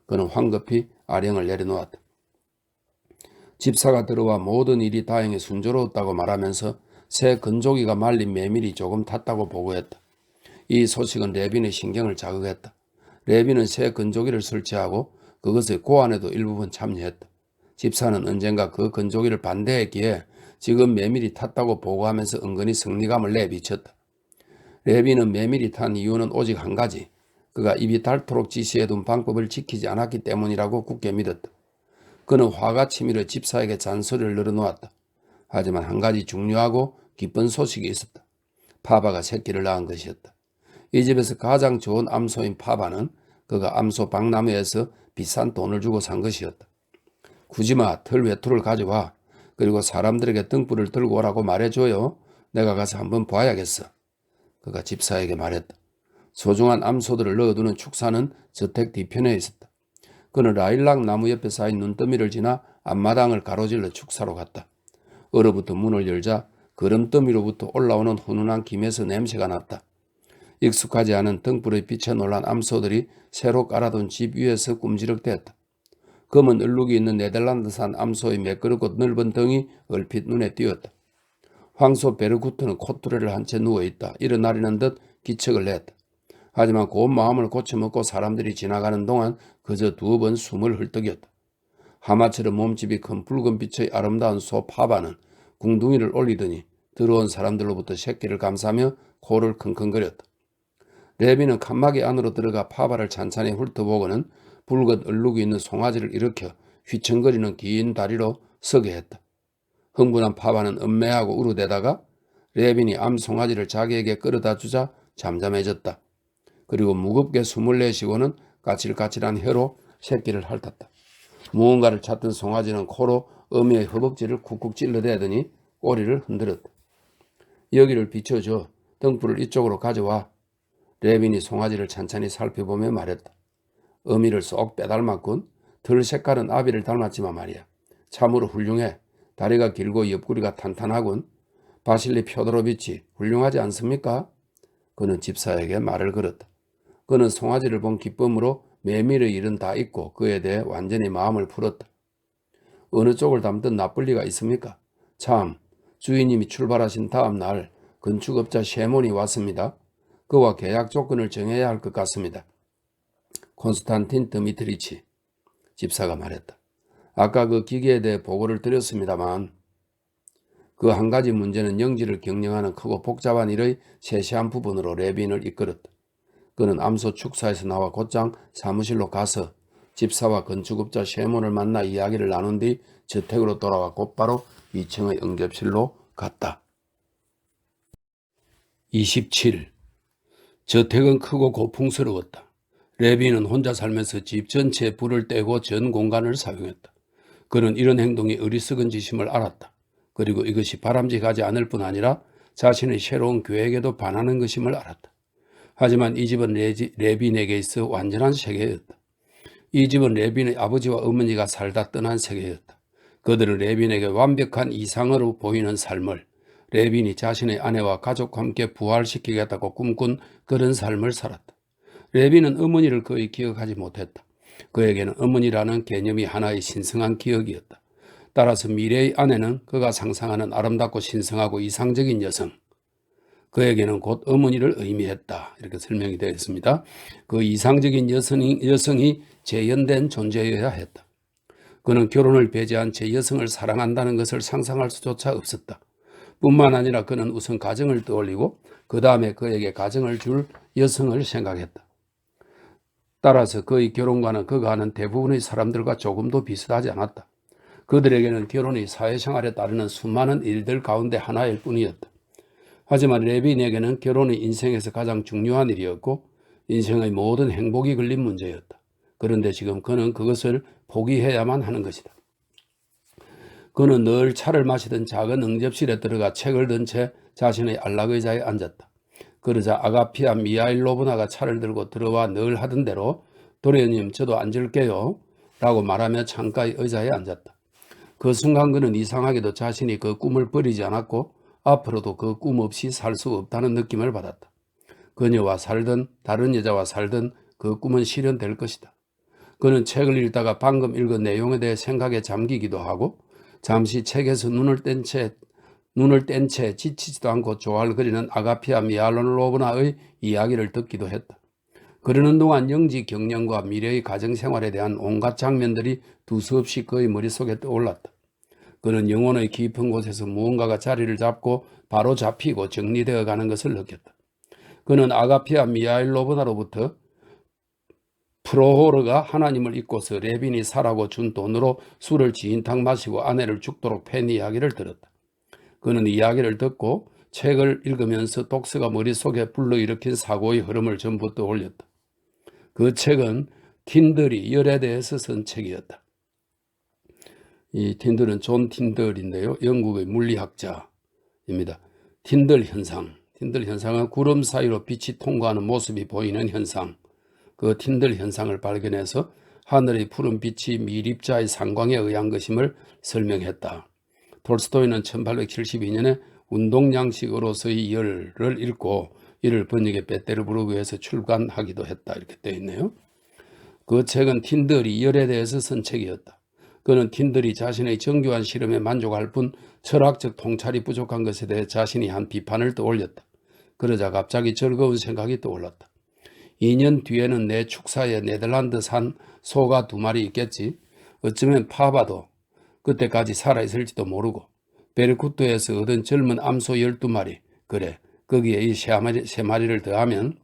그는 황급히 아령을 내려놓았다. 집사가 들어와 모든 일이 다행히 순조로웠다고 말하면서 새 건조기가 말린 메밀이 조금 탔다고 보고했다. 이 소식은 레빈의 신경을 자극했다. 레빈은 새 건조기를 설치하고 그것의 고안에도 일부분 참여했다. 집사는 언젠가 그 건조기를 반대했기에 지금 메밀이 탔다고 보고하면서 은근히 승리감을 내비쳤다. 레빈은 메밀이 탄 이유는 오직 한 가지, 그가 입이 닳도록 지시해둔 방법을 지키지 않았기 때문이라고 굳게 믿었다. 그는 화가 치밀어 집사에게 잔소리를 늘어놓았다. 하지만 한 가지 중요하고 기쁜 소식이 있었다. 파바가 새끼를 낳은 것이었다. 이 집에서 가장 좋은 암소인 파바는 그가 암소 박나무에서 비싼 돈을 주고 산 것이었다. 구지마, 털 외투를 가져와. 그리고 사람들에게 등불을 들고 오라고 말해줘요. 내가 가서 한번 봐야겠어. 그가 집사에게 말했다. 소중한 암소들을 넣어두는 축사는 저택 뒤편에 있었다. 그는 라일락 나무 옆에 쌓인 눈더미를 지나 앞마당을 가로질러 축사로 갔다. 얼어붙어 문을 열자 거름더미로부터 올라오는 훈훈한 김에서 냄새가 났다. 익숙하지 않은 등불의 빛에 놀란 암소들이 새로 깔아둔 집 위에서 꿈지럭댔다. 검은 얼룩이 있는 네덜란드산 암소의 매끄럽고 넓은 등이 얼핏 눈에 띄었다. 황소 베르구트는 콧뚜레를 한 채 누워있다. 일어나려는 듯 기척을 냈다. 하지만 고운 마음을 고쳐먹고 사람들이 지나가는 동안 그저 2번 숨을 헐떡였다. 하마처럼 몸집이 큰 붉은 빛의 아름다운 소 파바는 궁둥이를 올리더니 들어온 사람들로부터 새끼를 감싸며 코를 킁킁거렸다. 레비는 칸막이 안으로 들어가 파바를 찬찬히 훑어보고는 붉은 얼룩이 있는 송아지를 일으켜 휘청거리는 긴 다리로 서게 했다. 흥분한 파바는 음매하고 우르대다가 레빈이 암 송아지를 자기에게 끌어다 주자 잠잠해졌다. 그리고 무겁게 숨을 내쉬고는 까칠까칠한 혀로 새끼를 핥았다. 무언가를 찾던 송아지는 코로 어미의 허벅지를 쿡쿡 찔러대더니 꼬리를 흔들었다. 여기를 비춰줘. 등불을 이쪽으로 가져와. 레빈이 송아지를 찬찬히 살펴보며 말했다. 어미를 쏙 빼닮았군. 털 색깔은 아비를 닮았지만 말이야. 참으로 훌륭해. 다리가 길고 옆구리가 탄탄하군. 바실리 펴도로비치 훌륭하지 않습니까? 그는 집사에게 말을 걸었다. 그는 송아지를 본 기쁨으로 메밀의 일은 다 잊고 그에 대해 완전히 마음을 풀었다. 어느 쪽을 담든 나쁠 리가 있습니까? 참, 주인님이 출발하신 다음 날 건축업자 셰몬이 왔습니다. 그와 계약 조건을 정해야 할 것 같습니다. 콘스탄틴 드미트리치, 집사가 말했다. 아까 그 기계에 대해 보고를 드렸습니다만 그 한 가지 문제는 영지를 경영하는 크고 복잡한 일의 세세한 부분으로 레빈을 이끌었다. 그는 암소 축사에서 나와 곧장 사무실로 가서 집사와 건축업자 셰몬을 만나 이야기를 나눈 뒤 저택으로 돌아와 곧바로 2층의 응접실로 갔다. 27. 저택은 크고 고풍스러웠다. 레비는 혼자 살면서 집 전체에 불을 떼고 전 공간을 사용했다. 그는 이런 행동이 어리석은 짓임을 알았다. 그리고 이것이 바람직하지 않을 뿐 아니라 자신의 새로운 계획에도 반하는 것임을 알았다. 하지만 이 집은 레빈에게 있어 완전한 세계였다. 이 집은 레빈의 아버지와 어머니가 살다 떠난 세계였다. 그들은 레빈에게 완벽한 이상으로 보이는 삶을, 레빈이 자신의 아내와 가족과 함께 부활시키겠다고 꿈꾼 그런 삶을 살았다. 레빈은 어머니를 거의 기억하지 못했다. 그에게는 어머니라는 개념이 하나의 신성한 기억이었다. 따라서 미래의 아내는 그가 상상하는 아름답고 신성하고 이상적인 여성, 그에게는 곧 어머니를 의미했다. 이렇게 설명이 되어 있습니다. 그 이상적인 여성이 재현된 존재여야 했다. 그는 결혼을 배제한 제 여성을 사랑한다는 것을 상상할 수조차 없었다. 뿐만 아니라 그는 우선 가정을 떠올리고 그 다음에 그에게 가정을 줄 여성을 생각했다. 따라서 그의 결혼과는 그가 아는 대부분의 사람들과 조금도 비슷하지 않았다. 그들에게는 결혼이 사회생활에 따르는 수많은 일들 가운데 하나일 뿐이었다. 하지만 레빈에게는 결혼이 인생에서 가장 중요한 일이었고 인생의 모든 행복이 걸린 문제였다. 그런데 지금 그는 그것을 포기해야만 하는 것이다. 그는 늘 차를 마시던 작은 응접실에 들어가 책을 든 채 자신의 안락의자에 앉았다. 그러자 아가피아 미하일로브나가 차를 들고 들어와 늘 하던 대로 도련님 저도 앉을게요 라고 말하며 창가의 의자에 앉았다. 그 순간 그는 이상하게도 자신이 그 꿈을 버리지 않았고 앞으로도 그 꿈 없이 살 수 없다는 느낌을 받았다. 그녀와 살든 다른 여자와 살든 그 꿈은 실현될 것이다. 그는 책을 읽다가 방금 읽은 내용에 대해 생각에 잠기기도 하고 잠시 책에서 눈을 뗀 채 지치지도 않고 조알거리는 아가피아 미알로브나의 이야기를 듣기도 했다. 그러는 동안 영지 경영과 미래의 가정생활에 대한 온갖 장면들이 두서없이 그의 머릿속에 떠올랐다. 그는 영혼의 깊은 곳에서 무언가가 자리를 잡고 바로 잡히고 정리되어 가는 것을 느꼈다. 그는 아가피아 미하일로브나로부터 프로호르가 하나님을 잊고서 레빈이 사라고 준 돈으로 술을 지인탕 마시고 아내를 죽도록 팬 이야기를 들었다. 그는 이야기를 듣고 책을 읽으면서 독서가 머릿속에 불러일으킨 사고의 흐름을 전부 떠올렸다. 그 책은 틴들이 열에 대해서 쓴 책이었다. 이 틴들은 존 틴들인데요. 영국의 물리학자입니다. 틴들 현상은 구름 사이로 빛이 통과하는 모습이 보이는 현상. 그 틴들 현상을 발견해서 하늘의 푸른 빛이 미립자의 상광에 의한 것임을 설명했다. 톨스토이는 1872년에 운동양식으로서의 열을 읽고 이를 번역해 베테르부르크에서 출간하기도 했다. 이렇게 되어 있네요. 그 책은 틴들이 열에 대해서 쓴 책이었다. 그는 틴들이 자신의 정교한 실험에 만족할 뿐 철학적 통찰이 부족한 것에 대해 자신이 한 비판을 떠올렸다. 그러자 갑자기 즐거운 생각이 떠올랐다. 2년 뒤에는 내 축사에 네덜란드산 소가 2마리 있겠지. 어쩌면 파바도 그때까지 살아있을지도 모르고 베르쿠트에서 얻은 젊은 암소 12마리, 그래 거기에 이 3마리를 더하면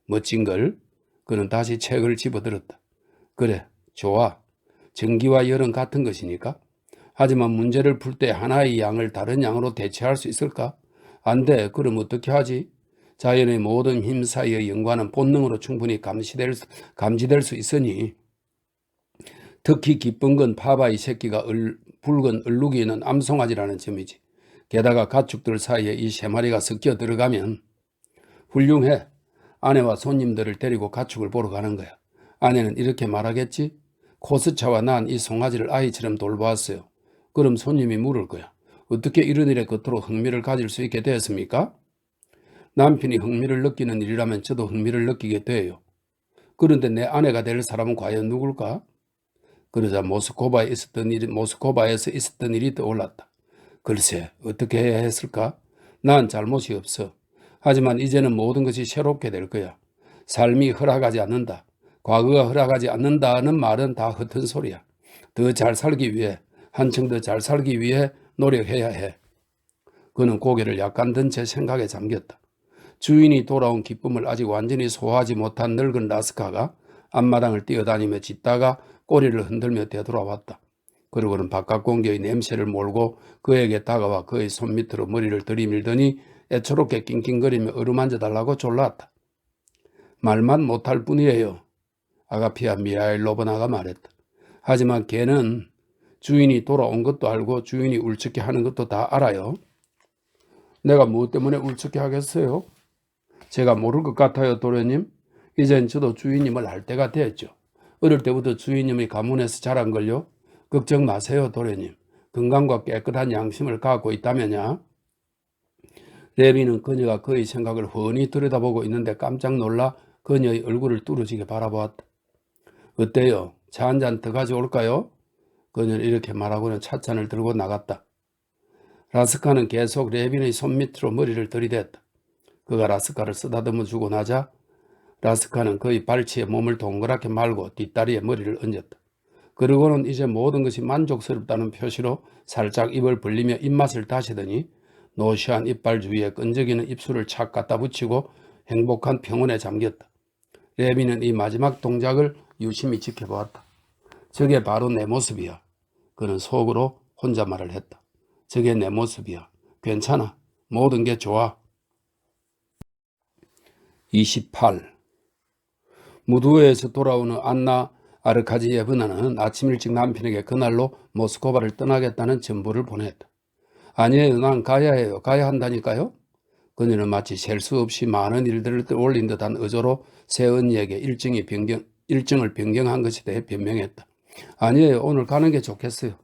멋진걸. 그는 다시 책을 집어들었다. 그래, 좋아. 전기와 열은 같은 것이니까. 하지만 문제를 풀 때 하나의 양을 다른 양으로 대체할 수 있을까? 안 돼. 그럼 어떻게 하지? 자연의 모든 힘 사이의 연관은 본능으로 충분히 감지될 수 있으니, 특히 기쁜 건 파바이 새끼가 붉은 얼룩이 있는 암송아지라는 점이지. 게다가 가축들 사이에 이 3마리가 섞여 들어가면 훌륭해. 아내와 손님들을 데리고 가축을 보러 가는 거야. 아내는 이렇게 말하겠지? 코스차와 난 이 송아지를 아이처럼 돌보았어요. 그럼 손님이 물을 거야. 어떻게 이런 일에 그토록 흥미를 가질 수 있게 되었습니까? 남편이 흥미를 느끼는 일이라면 저도 흥미를 느끼게 돼요. 그런데 내 아내가 될 사람은 과연 누굴까? 그러자 모스코바에서 있었던 일이 떠올랐다. 글쎄, 어떻게 해야 했을까? 난 잘못이 없어. 하지만 이제는 모든 것이 새롭게 될 거야. 삶이 허락하지 않는다. 과거가 허락하지 않는다는 말은 다 헛된 소리야. 더 잘 살기 위해, 한층 더 잘 살기 위해 노력해야 해. 그는 고개를 약간 든 채 생각에 잠겼다. 주인이 돌아온 기쁨을 아직 완전히 소화하지 못한 늙은 라스카가 앞마당을 뛰어다니며 짖다가 꼬리를 흔들며 되돌아왔다. 그러고는 바깥 공기의 냄새를 몰고 그에게 다가와 그의 손밑으로 머리를 들이밀더니 애초롭게 낑낑거리며 어루만져달라고 졸랐다. 말만 못할 뿐이에요. 아가피아 미하일로브나가 말했다. 하지만 걔는 주인이 돌아온 것도 알고 주인이 울적해 하는 것도 다 알아요. 내가 무엇 때문에 울적해 하겠어요? 제가 모를 것 같아요, 도련님. 이젠 저도 주인님을 알 때가 됐죠. 어릴 때부터 주인님이 가문에서 자란걸요. 걱정 마세요, 도련님. 건강과 깨끗한 양심을 갖고 있다면야. 레비는 그녀가 그의 생각을 훤히 들여다보고 있는데 깜짝 놀라 그녀의 얼굴을 뚫어지게 바라보았다. 어때요? 차 한 잔 더 가져올까요? 그녀는 이렇게 말하고는 찻잔을 들고 나갔다. 라스카는 계속 레빈의 손밑으로 머리를 들이댔다. 그가 라스카를 쓰다듬어 주고 나자 라스카는 그의 발치에 몸을 동그랗게 말고 뒷다리에 머리를 얹었다. 그러고는 이제 모든 것이 만족스럽다는 표시로 살짝 입을 벌리며 입맛을 다시더니 노시한 이빨 주위에 끈적이는 입술을 착 갖다 붙이고 행복한 평온에 잠겼다. 레비는 이 마지막 동작을 유심히 지켜보았다. 저게 바로 내 모습이야. 그는 속으로 혼자 말을 했다. 저게 내 모습이야. 괜찮아. 모든 게 좋아. 28. 무두에서 돌아오는 안나 아르카지예브나는 아침 일찍 남편에게 그날로 모스크바를 떠나겠다는 전보를 보냈다. 아니에요. 난 가야 해요. 가야 한다니까요. 그녀는 마치 셀 수 없이 많은 일들을 떠올린 듯한 어조로 새언니에게 일정을 변경한 것에 대해 변명했다. 아니에요. 오늘 가는 게 좋겠어요.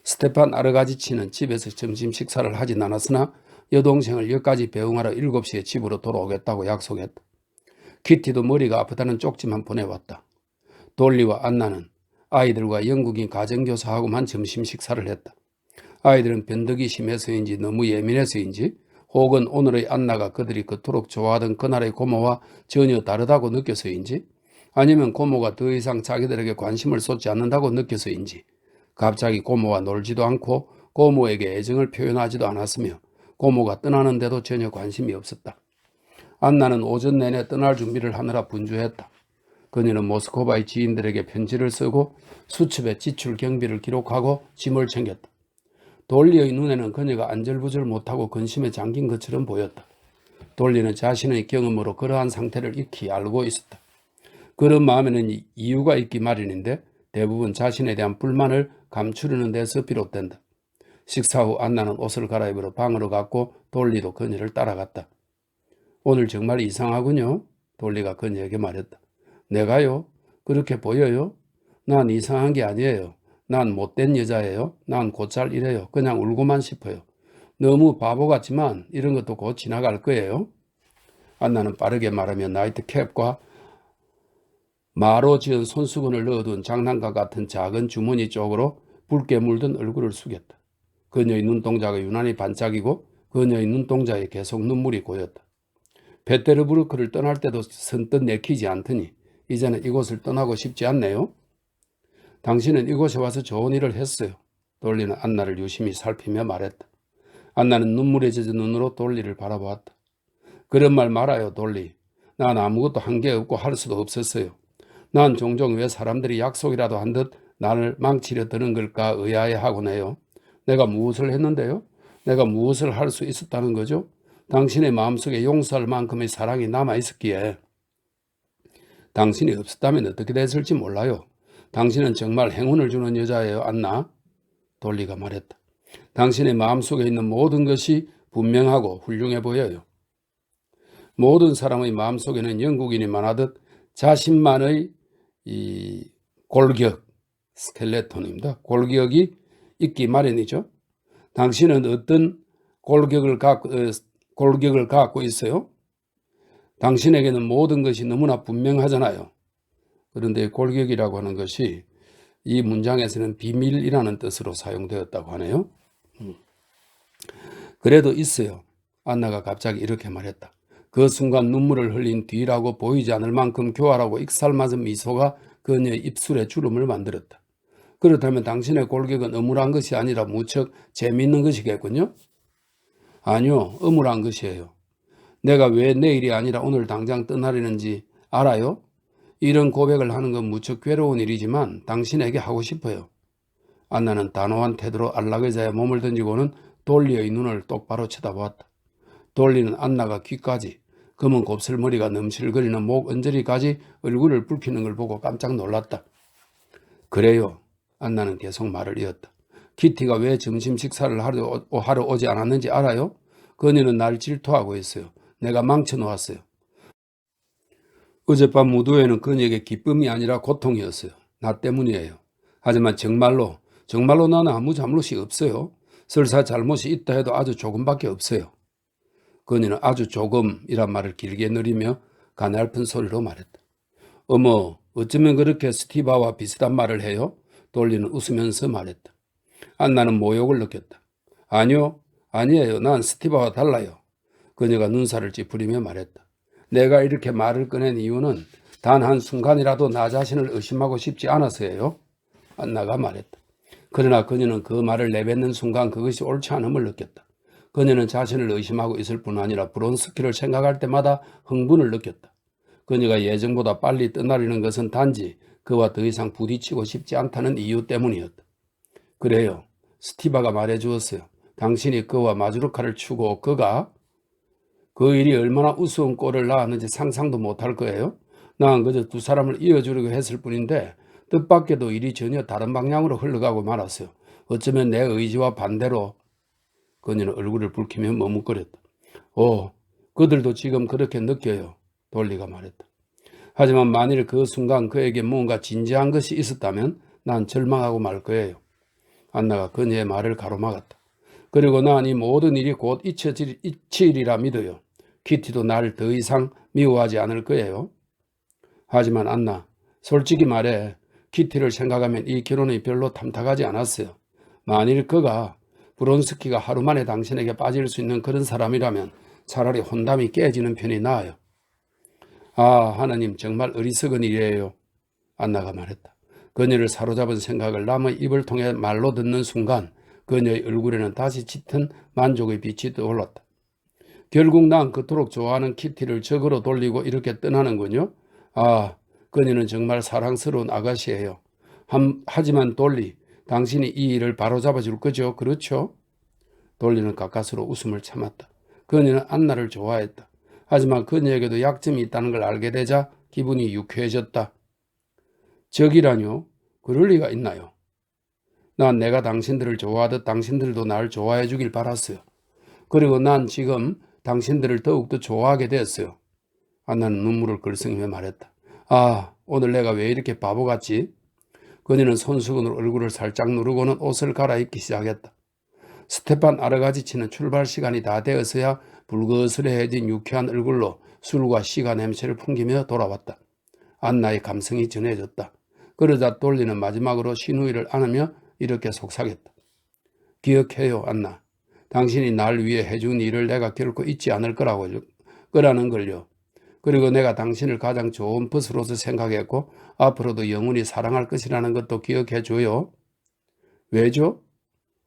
스테판 아르가지치는 집에서 점심 식사를 하진 않았으나 여동생을 여기까지 배웅하러 7시에 집으로 돌아오겠다고 약속했다. 키티도 머리가 아프다는 쪽지만 보내왔다. 돌리와 안나는 아이들과 영국인 가정교사하고만 점심 식사를 했다. 아이들은 변덕이 심해서인지 너무 예민해서인지 혹은 오늘의 안나가 그들이 그토록 좋아하던 그날의 고모와 전혀 다르다고 느껴서인지 아니면 고모가 더 이상 자기들에게 관심을 쏟지 않는다고 느껴서인지 갑자기 고모와 놀지도 않고 고모에게 애정을 표현하지도 않았으며 고모가 떠나는데도 전혀 관심이 없었다. 안나는 오전 내내 떠날 준비를 하느라 분주했다. 그녀는 모스크바의 지인들에게 편지를 쓰고 수첩에 지출 경비를 기록하고 짐을 챙겼다. 돌리의 눈에는 그녀가 안절부절 못하고 근심에 잠긴 것처럼 보였다. 돌리는 자신의 경험으로 그러한 상태를 익히 알고 있었다. 그런 마음에는 이유가 있기 마련인데 대부분 자신에 대한 불만을 감추려는 데서 비롯된다. 식사 후 안나는 옷을 갈아입으러 방으로 갔고 돌리도 그녀를 따라갔다. 오늘 정말 이상하군요. 돌리가 그녀에게 말했다. 내가요? 그렇게 보여요? 난 이상한 게 아니에요. 난 못된 여자예요. 난 곧잘 이래요. 그냥 울고만 싶어요. 너무 바보 같지만 이런 것도 곧 지나갈 거예요. 안나는 빠르게 말하며 나이트 캡과 마로 지은 손수건을 넣어둔 장난감 같은 작은 주머니 쪽으로 붉게 물든 얼굴을 숙였다. 그녀의 눈동자가 유난히 반짝이고 그녀의 눈동자에 계속 눈물이 고였다. 베테르부르크를 떠날 때도 선뜻 내키지 않더니 이제는 이곳을 떠나고 싶지 않네요. 당신은 이곳에 와서 좋은 일을 했어요. 돌리는 안나를 유심히 살피며 말했다. 안나는 눈물에 젖은 눈으로 돌리를 바라보았다. 그런 말 말아요, 돌리. 난 아무것도 한 게 없고 할 수도 없었어요. 난 종종 왜 사람들이 약속이라도 한 듯 나를 망치려 드는 걸까 의아해하곤 해요. 내가 무엇을 했는데요? 내가 무엇을 할 수 있었다는 거죠? 당신의 마음속에 용서할 만큼의 사랑이 남아있었기에. 당신이 없었다면 어떻게 됐을지 몰라요. 당신은 정말 행운을 주는 여자예요, 안나. 돌리가 말했다. 당신의 마음속에 있는 모든 것이 분명하고 훌륭해 보여요. 모든 사람의 마음속에는 영국인이 말하듯 자신만의 이 골격, 스켈레톤입니다. 골격이 있기 마련이죠. 당신은 어떤 골격을 갖고 있어요? 당신에게는 모든 것이 너무나 분명하잖아요. 그런데 골격이라고 하는 것이 이 문장에서는 비밀이라는 뜻으로 사용되었다고 하네요. 그래도 있어요. 안나가 갑자기 이렇게 말했다. 그 순간 눈물을 흘린 뒤라고 보이지 않을 만큼 교활하고 익살맞은 미소가 그녀의 입술에 주름을 만들었다. 그렇다면 당신의 골격은 어물한 것이 아니라 무척 재미있는 것이겠군요? 아니요, 어물한 것이에요. 내가 왜 내일이 아니라 오늘 당장 떠나려는지 알아요? 이런 고백을 하는 건 무척 괴로운 일이지만 당신에게 하고 싶어요. 안나는 단호한 태도로 안락의자에 몸을 던지고는 돌리의 눈을 똑바로 쳐다보았다. 돌리는 안나가 귀까지 검은 곱슬머리가 넘실거리는 목 언저리까지 얼굴을 붉히는 걸 보고 깜짝 놀랐다. 그래요. 안나는 계속 말을 이었다. 키티가 왜 점심 식사를 하러 오지 않았는지 알아요? 그녀는 날 질투하고 있어요. 내가 망쳐놓았어요. 어젯밤 무도회는 그녀에게 기쁨이 아니라 고통이었어요. 나 때문이에요. 하지만 정말로 나는 아무 잘못이 없어요. 설사 잘못이 있다 해도 아주 조금밖에 없어요. 그녀는 아주 조금이란 말을 길게 느리며 가냘픈 소리로 말했다. 어머, 어쩌면 그렇게 스티바와 비슷한 말을 해요? 돌리는 웃으면서 말했다. 안나는 모욕을 느꼈다. 아니에요. 난 스티바와 달라요. 그녀가 눈살을 찌푸리며 말했다. 내가 이렇게 말을 꺼낸 이유는 단 한순간이라도 나 자신을 의심하고 싶지 않아서예요. 안나가 말했다. 그러나 그녀는 그 말을 내뱉는 순간 그것이 옳지 않음을 느꼈다. 그녀는 자신을 의심하고 있을 뿐 아니라 브론스키를 생각할 때마다 흥분을 느꼈다. 그녀가 예정보다 빨리 떠나려는 것은 단지 그와 더 이상 부딪히고 싶지 않다는 이유 때문이었다. 그래요. 스티바가 말해주었어요. 당신이 그와 마주르카를 추고 그가 그 일이 얼마나 우스운 꼴을 낳았는지 상상도 못할 거예요. 난 그저 두 사람을 이어주려고 했을 뿐인데 뜻밖에도 일이 전혀 다른 방향으로 흘러가고 말았어요. 어쩌면 내 의지와 반대로. 그녀는 얼굴을 붉히며 머뭇거렸다. 그들도 지금 그렇게 느껴요. 돌리가 말했다. 하지만 만일 그 순간 그에게 뭔가 진지한 것이 있었다면 난 절망하고 말 거예요. 안나가 그녀의 말을 가로막았다. 그리고 난 이 모든 일이 곧 잊히리라 믿어요. 키티도 날 더 이상 미워하지 않을 거예요. 하지만 안나, 솔직히 말해 키티를 생각하면 이 결혼이 별로 탐탁하지 않았어요. 만일 그가 브론스키가 하루 만에 당신에게 빠질 수 있는 그런 사람이라면 차라리 혼담이 깨지는 편이 나아요. 하나님 정말 어리석은 일이에요. 안나가 말했다. 그녀를 사로잡은 생각을 남의 입을 통해 말로 듣는 순간 그녀의 얼굴에는 다시 짙은 만족의 빛이 떠올랐다. 결국 난 그토록 좋아하는 키티를 적으로 돌리고 이렇게 떠나는군요. 그녀는 정말 사랑스러운 아가씨예요. 하지만 돌리, 당신이 이 일을 바로잡아 줄 거죠? 그렇죠? 돌리는 가까스로 웃음을 참았다. 그녀는 안나를 좋아했다. 하지만 그녀에게도 약점이 있다는 걸 알게 되자 기분이 유쾌해졌다. 적이라뇨? 그럴 리가 있나요? 난 내가 당신들을 좋아하듯 당신들도 날 좋아해 주길 바랐어요. 그리고 난 지금 당신들을 더욱더 좋아하게 되었어요. 안나는 눈물을 글썽이며 말했다. 오늘 내가 왜 이렇게 바보같지? 그녀는 손수건으로 얼굴을 살짝 누르고는 옷을 갈아입기 시작했다. 스테판 아르가지치는 출발 시간이 다 되어서야 불거스레해진 유쾌한 얼굴로 술과 시가 냄새를 풍기며 돌아왔다. 안나의 감성이 전해졌다. 그러자 돌리는 마지막으로 신우이를 안으며 이렇게 속삭였다. 기억해요, 안나. 당신이 날 위해 해준 일을 내가 결코 잊지 않을 거라는 걸요. 그리고 내가 당신을 가장 좋은 벗으로서 생각했고 앞으로도 영원히 사랑할 것이라는 것도 기억해줘요. 왜죠?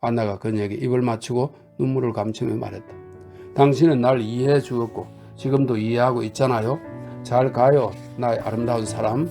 안나가 그녀에게 입을 맞추고 눈물을 감추며 말했다. 당신은 날 이해해 주었고 지금도 이해하고 있잖아요. 잘 가요, 나의 아름다운 사람.